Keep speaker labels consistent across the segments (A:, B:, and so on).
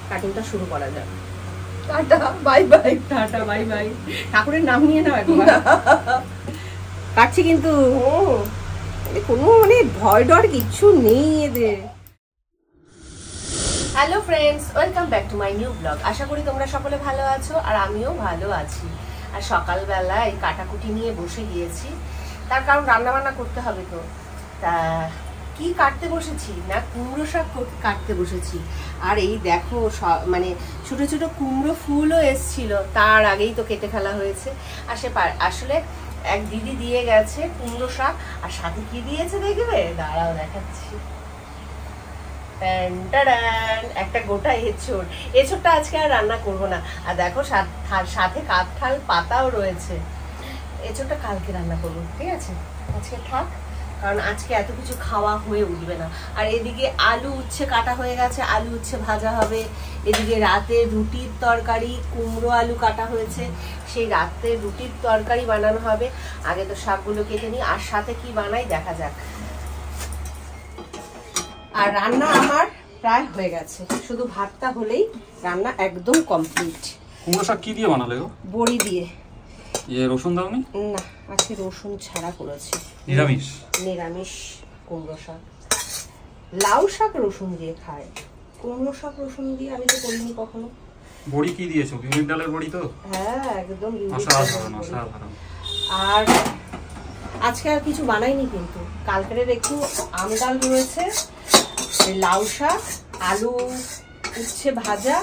A: কাটিংটা শুরু করা যাক। Tata bye bye, tata bye bye. ঠাকুরের নাম নিয়ে নাও একবার। কাটছি কিন্তু কোনো মানে ভয় ডর কিচ্ছু নেই এদের। Hello friends, welcome back to my new blog. আশা করি তোমরা সকলে ভালো আছো আর আমিও ভালো আছি। আর সকালবেলা এই কাটাকুটি নিয়ে বসে গিয়েছি, তার কারণ রান্নাবান্না করতে হবে তো। তা কি কাটতে বসেছি না, কুমড়ো শাক কাটতে বসেছি। আর এই দেখো মানে ছোট ছোট কুমড়ো ফুলও এসছিল, তার আগেই তো কেটে ফেলা হয়েছে। আসলে এক দিদি দিয়ে গেছে কুমড়ো শাক, আর সাথে কি দিয়েছে দেখবে, দাঁড়াও দেখাচ্ছি। একটা গোটা এঁচোড়টা আজকে আর রান্না করব না। আর দেখো সাথে কাঁঠাল পাতাও রয়েছে। এঁচোড়টা কালকে রান্না করবো, ঠিক আছে? আজকে থাক, কারণ আজকে এত কিছু খাওয়া হয়ে উঠবে না। আর এদিকে আলু উচ্ছে কাটা হয়ে গেছে, আলু উচ্ছে ভাজা হবে। এদিকে রাতে রুটির তরকারি, কুমড়ো আলু কাটা হয়েছে, সেই রাতে রুটির তরকারি বানানো হবে। আগে তো শাকগুলো কেটে নিই, আর সাথে কি বানাই দেখা যাক। আর রান্না আমার প্রায় হয়ে গেছে, শুধু ভাতটা হলেই রান্না একদম কমপ্লিট।
B: কুমড়ো শাক কি দিয়ে বানালে গো?
A: বড়ি দিয়ে।
B: রসুন দাওনি?
A: না, আজকে রসুন ছাড়া করেছি। নিরামিষ কুমড়ো শাক। লাউ শাক রসুন দিয়ে খায়, কুমড়ো শাক রসুন দিয়ে আমি তো করিনি কখনো।
B: বড়ি কি দিয়েছো? বিউলির ডালের বড়ি তো?
A: হ্যাঁ, একদম। আর আজকে আর কিছু বানাইনি, কিন্তু কালকের একটু আম ডাল রয়েছে, লাউ শাক, আলু উচ্ছে ভাজা,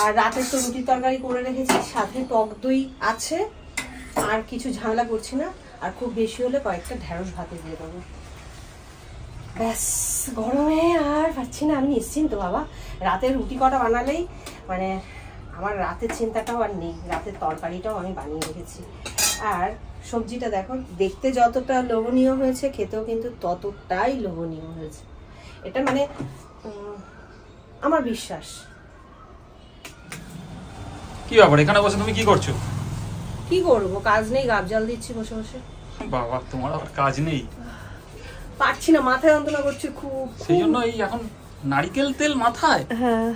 A: আর রাতের তো রুটি তরকারি করে রেখেছি, সাথে টক দই আছে। আর কিছু ঝামেলা করছি না, আর খুব বেশি হলে কয়েকটা ঢেঁড়স ভাতে দিয়ে দেবো। ব্যাস, গরমে আর পাচ্ছি না। আমি নিশ্চিন্ত বাবা, রাতের রুটি কটা বানালেই মানে আমার রাতের চিন্তাটাও আর নেই। রাতের তরকারিটাও আমি বানিয়ে রেখেছি। আর সবজিটা দেখো, দেখতে যতটা লোভনীয় হয়েছে, খেতেও কিন্তু ততটাই লোভনীয় হয়েছে। এটা মানে আমার বিশ্বাস।
B: কি ব্যাপার, এখানে বসে তুমি কি করছো?
A: কি করবো, কাজ নেই, গাব জল দিচ্ছি বসে বসে।
B: বাবা, তোমার আর কাজ নেই?
A: পারছি না, মাথায় যন্ত্রণা করছে খুব।
B: সেই জন্য এই এখন নারকেল তেল মাথায়?
A: হ্যাঁ,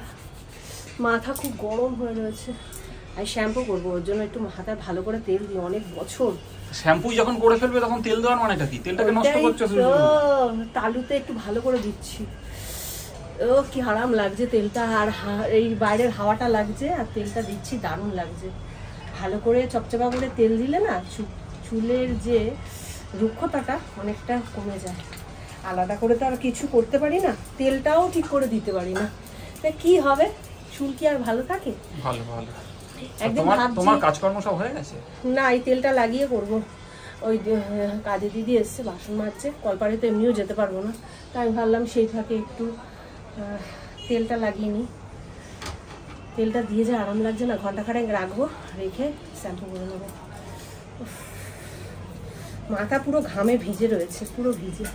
A: মাথা খুব গরম হয়ে রয়েছে। আর শ্যাম্পু করবো, ওর জন্য একটু মাথায় ভালো করে তেল দিই, অনেক বছর।
B: শ্যাম্পু যখন করে ফেলবে তখন তেল দেওয়ার মানেটা কি? তেলটাকে নষ্ট করছো।
A: তালুতে একটু ভালো করে দিচ্ছি। ও কি আরাম লাগছে তেলটা, আর এই বাইরের হাওয়াটা লাগছে, আর তেলটা দিচ্ছি, দারুণ লাগছে। ভালো করে চপচপা করে তেল দিলে না, চুলের যে রুক্ষতাটা অনেকটা কমে যায়। আলাদা করে তো আর কিছু করতে পারি না, তেলটাও ঠিক করে দিতে পারি না, তা কি হবে? চুল কি আর ভালো থাকে?
B: ভালো ভালো। একদম তোমার কাজকর্ম সব হয়ে গেছে? না,
A: এই তেলটা লাগিয়ে করব। ওই কাজে দিদি এসছে, বাসন মাজছে, কলপারে তো এমনিও যেতে পারবো না, তাই আমি ভাবলাম সেই ফাঁকে একটু তেলটা লাগিয়ে নিই। তেলটা দিয়ে যে আরাম লাগছে না, ঘন্টাখানেক রাখবো, রেখে শ্যাম্পু করে নেবো। মাথা পুরো ঘামে ভিজে রয়েছে, পুরো ভিজে।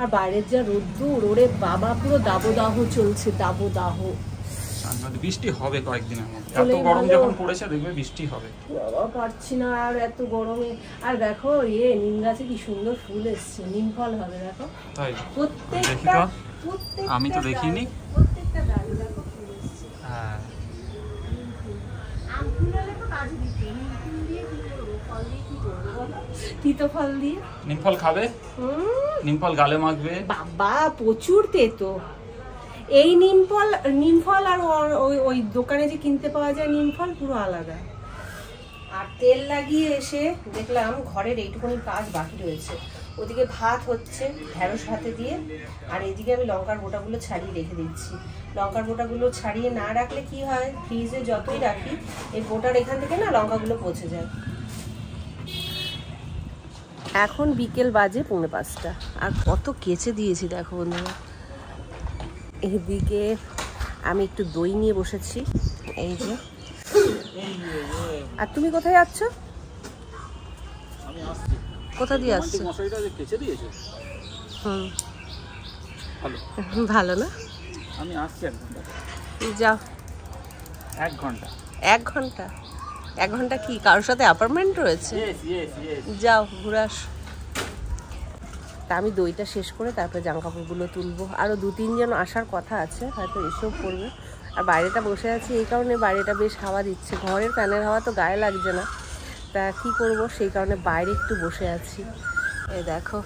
A: আর বাইরের যা রোদ্দুর, ওরে বাবা, পুরো দাবদাহ চলছে, দাবদাহ।
B: বৃষ্টি হবে কয়েকদিনের মধ্যে, এত গরম যখন পড়েছে দেখবে বৃষ্টি হবে।
A: বাবা, পারছি না আর এত গরমে। আর দেখো নিম গাছে কি সুন্দর ফুল এসছে, নিম ফল হবে দেখো।
B: তাই?
A: প্রত্যেকটা
B: আমি তো দেখিনি।
A: প্রত্যেকটা ডাল দেখো ফুল এসছে।
B: হ্যাঁ,
A: আম ফুল হলে তো কাজে দিতে, নিম ফুল দিয়ে কি করবো, ফল দিয়ে কি করবো বলো? তিতো ফল দিয়ে।
B: নিম ফল খাবে? নিম ফল গালে মাখবে। বাবা,
A: প্রচুর তেতো। এই নিম ফল আর ওই দোকানে যে কিনতে পাওয়া যায় নিম ফল পুরো আলাদা। আর তেল লাগিয়ে এসে দেখলাম ঘরের এইটুকুনি কাজ বাকি রয়েছে। ওদিকে ভাত হচ্ছে ঢেঁড়স ভাতে দিয়ে, আর এদিকে আমি লঙ্কার বোটাগুলো ছাড়িয়ে রেখে দিচ্ছি। লঙ্কার বোটাগুলো ছাড়িয়ে না রাখলে কি হয়, ফ্রিজে যতই রাখি এই বোটার এখান থেকে না লঙ্কাগুলো পচে যায়। এখন বিকেল বাজে 4:45, আর কত কেচে দিয়েছি দেখো বন্ধুরা। এদিকে আমি একটু দই নিয়ে বসেছি, এই যে। আর তুমি কোথায় যাচ্ছ? কোথা দিয়ে আসছো? ভালো না?
B: আমি আসছি 1 ঘন্টা।
A: যাও।
B: 1 ঘন্টা?
A: 1 ঘন্টা? 1 ঘন্টা কি কারোর সাথে অ্যাপার্টমেন্ট রয়েছে? যাও ঘুরে আসো। তা আমি দইটা শেষ করে তারপরে জামা কাপড়গুলো তুলবো। আরও 2-3 জন আসার কথা আছে, হয়তো এসেও পড়বে। আর বাইরেটা বসে আছি এই কারণে বাইরেটা বেশ হাওয়া দিচ্ছে, ঘরের ফ্যানের হাওয়া তো গায়ে লাগছে না, তা কি করব সেই কারণে বাইরে একটু বসে আছি। এই দেখো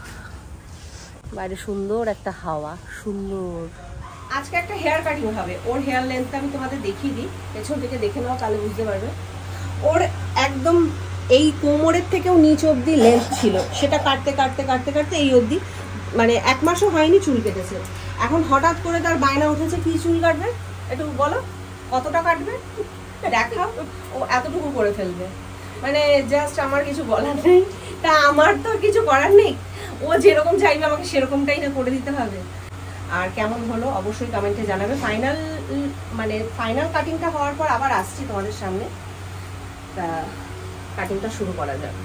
A: বাইরে সুন্দর একটা হাওয়া, সুন্দর। আজকে একটা হেয়ার কাটিং হবে, ওর হেয়ার লেন্থটা আমি তোমাদের দেখিয়ে দিই, পেছন থেকে দেখে নাও তাহলে বুঝতে পারবে। ওর একদম এই কোমরের থেকেও নিচ অবধি লেন্থ ছিল, সেটা কাটতে কাটতে কাটতে কাটতে এই অবধি, মানে 1 মাসও হয়নি চুল কেটেছে। এখন হঠাৎ করে তার বায়না উঠেছে কি চুল কাটবে, একটু বলো কতটা কাটবে দেখাও, ও এতটুকু করে ফেলবে। মানে জাস্ট আমার কিছু বলার নেই, তা আমার তো কিছু করার নেই, ও যেরকম চাইবে আমাকে সেরকমটাই না করে দিতে হবে। আর কেমন হলো অবশ্যই কমেন্টে জানাবে। ফাইনাল কাটিংটা হওয়ার পর আবার আসছি তোমাদের সামনে, তা কাটিংটা শুরু করা যাবে।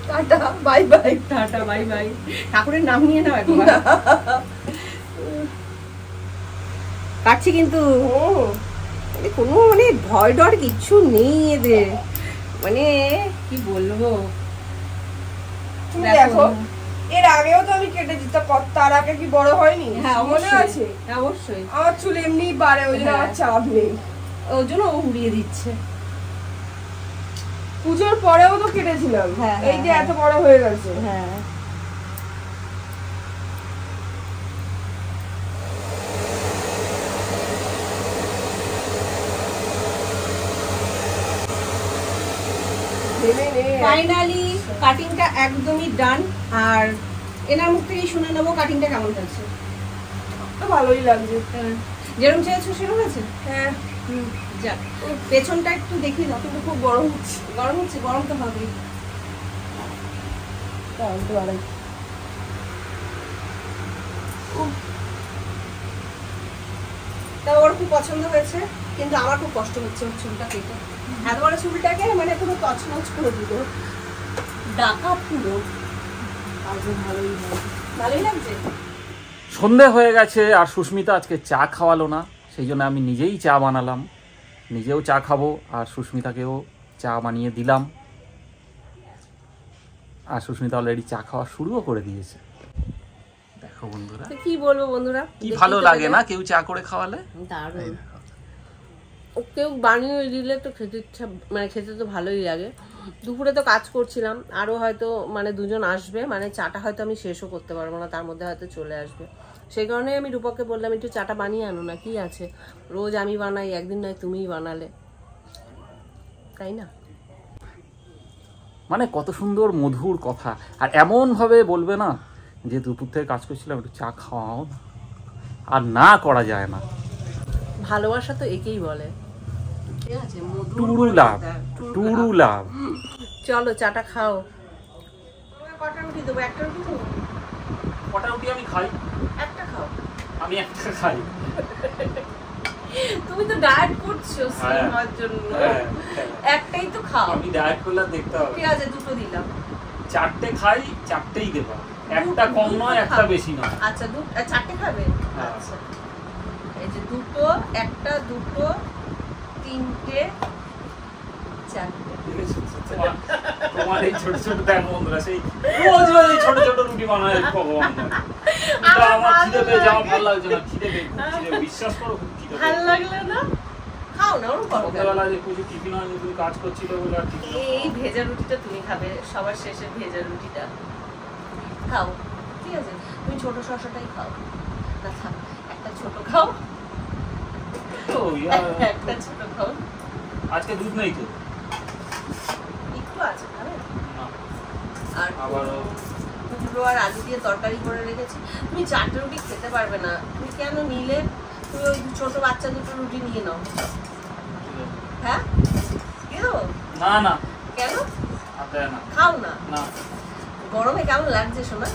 A: Tata bye bye, tata bye bye. ঠাকুরের নাম নিয়ে নাও একবার। কাটছি কিন্তু কোনো মানে ভয় ডর কিচ্ছু নেই এদের, মানে কি বলবো।
C: দেখো এর আগেও তো আমি কেটেছি, তার আগে কি বড় হয়নি?
A: হ্যাঁ
C: মনে আছে,
A: অবশ্যই।
C: আমার চুল এমনি বাড়ে, ওই জন্য আমার চাপ নেই,
A: ওই জন্য ও উড়িয়ে দিচ্ছে।
C: পুজোর পরেও তো কেটেছিলাম, এই যে এত বড় হয়ে গেছে।
A: হ্যাঁ ফাইনালি কাটিংটা একদমই ডান। আর এনার মুখ থেকেই শুনে নেবো কাটিংটা কেমন হয়েছে।
C: ভালোই লাগছে,
A: যেরকম চেয়েছো সেরকম হয়েছে।
C: হ্যাঁ
A: যাক, পেছনটা একটু দেখিয়ে দাও। কিন্তু খুব গরম হচ্ছে, গরম হচ্ছে, গরম তো হবেই। তা ওর খুব পছন্দ হয়েছে, কিন্তু আমার খুব কষ্ট হচ্ছে ওর চুলটা কেটে। এত বড় চুলটাকে মানে পুরো তছনছ করে দিল, ডাকা পুরো। ভালোই লাগছে।
B: সন্ধে হয়ে গেছে আর সুস্মিতা আজকে চা খাওয়ালো না, সেই জন্য আমি নিজেই চা বানালাম, নিজেও চা খাবো আর সুস্মিতাকেও চা বানিয়ে দিলাম। আর সুস্মিতা অলরেডি চা খাওয়া শুরুও করে দিয়েছে। দেখো বন্ধুরা,
A: কি বলবো বন্ধুরা,
B: কি ভালো লাগে না কেউ চা করে খাওয়ালে।
A: দারুণ। কেউ বানিয়ে দিলে তো খেতে ইচ্ছা, মানে খেতে তো ভালোই লাগে। দুপুরে তো কাজ করছিলাম, আরও হয়তো মানে দুজন আসবে, মানে চাটা হয়তো আমি শেষও করতে পারবো না, তার মধ্যে হয়তো চলে আসবে। সেই কারণে আমি রূপককে বললাম একটু চাটা বানিয়ে আনো না, কি আছে, রোজ আমি বানাই, একদিন নয় তুমিই বানালে, তাই না?
B: মানে কত সুন্দর মধুর কথা, আর এমনভাবে বলবে না যে দুপুর থেকে কাজ করছিলাম একটু চা খাওয়াও না, আর না করা যায় না।
A: ভালোবাসা তো একেই বলে, ঠিক আছে,
B: টুরু লাভ, টুরু লাভ।
A: চলো চাটা খাও। কটা রুটি দেবো? একটা রুটি দেবো?
B: কটা রুটি আমি খাই?
A: একটা খাও।
B: আমি একটা খাই।
A: তুমি তো ডায়েট করছো স্লিম হওয়ার জন্য, একটাই তো খাও।
B: আমি ডায়েট করলে দেখতে হবে।
A: ঠিক আছে, দুটো দিলাম।
B: 4টে খাই, 4টেই দেবা, একটা কম নয় একটা বেশি নয়।
A: আচ্ছা, 4টে খাবে? আচ্ছা, এই যে দুটো, একটা, দুটো, 3টে, 4টে।
B: তোমার এই ছোট ছোট দেখ বন্ধুরা, সেই রোজ রোজ এই ছোট ছোট রুটি বানায় ভগবান। আমার খিদে পেয়ে যাওয়া ভালো লাগছে না, খিদে বিশ্বাস করো খুব খিদে
A: ভালো লাগলো না? খাও না, ওরকম করো।
B: সকালবেলা যে কিছু টিফিন হয়নি, তুমি কাজ করছিলে বলে আর টিফিন।
A: এই ভেজা রুটিটা তুমি খাবে সবার শেষে, ভেজা রুটিটা খাও, ঠিক আছে? তুমি ছোট শসাটাই খাও না, থাক, একটা ছোট খাও, একটা ছোট খাও।
B: আজকে দুধ নেই তো?
A: একটু আছে, খাবে? আর
B: আবার
A: কুমড়ো আর আলু দিয়ে তরকারি করে রেখেছি। তুমি 4টে রুটি খেতে পারবে না, তুমি কেন নিলে? তুমি ওই ছোট বাচ্চা দুটো রুটি নিয়ে নাও। হ্যাঁ, দিয়ে দেবো?
B: না না,
A: কেন?
B: না
A: খাও না।
B: না,
A: গরমে কেমন লাগছে শোনা?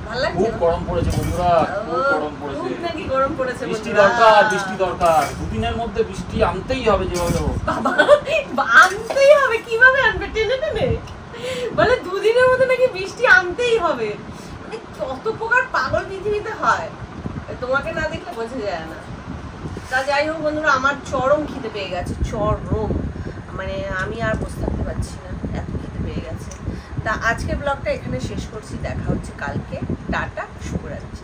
A: ভালো লাগছে?
B: খুব গরম পড়েছে বন্ধুরা, খুব গরম পড়েছে।
A: খুব নাকি গরম পড়েছে?
B: বৃষ্টি দরকার, বৃষ্টি দরকার, দুদিনের মধ্যে বৃষ্টি আনতেই হবে যেভাবে হোক।
A: বাবা, আনতেই হবে? কিভাবে আনবে? টেনে টেনে? বলে দুদিনের মধ্যে নাকি বৃষ্টি আনতেই হবে। মানে কত প্রকার পাগল পৃথিবীতে হয়, তোমাকে না দেখলে বোঝা যায় না। তা যাই হোক বন্ধুরা, আমার চরম খিদে পেয়ে গেছে, চরম, মানে আমি আর বসে থাকতে পারছি না, এত খিদে পেয়ে গেছে। তা আজকের ব্লগটা এখানে শেষ করছি, দেখা হচ্ছে কালকে। টাটা, শুভরাত্রি।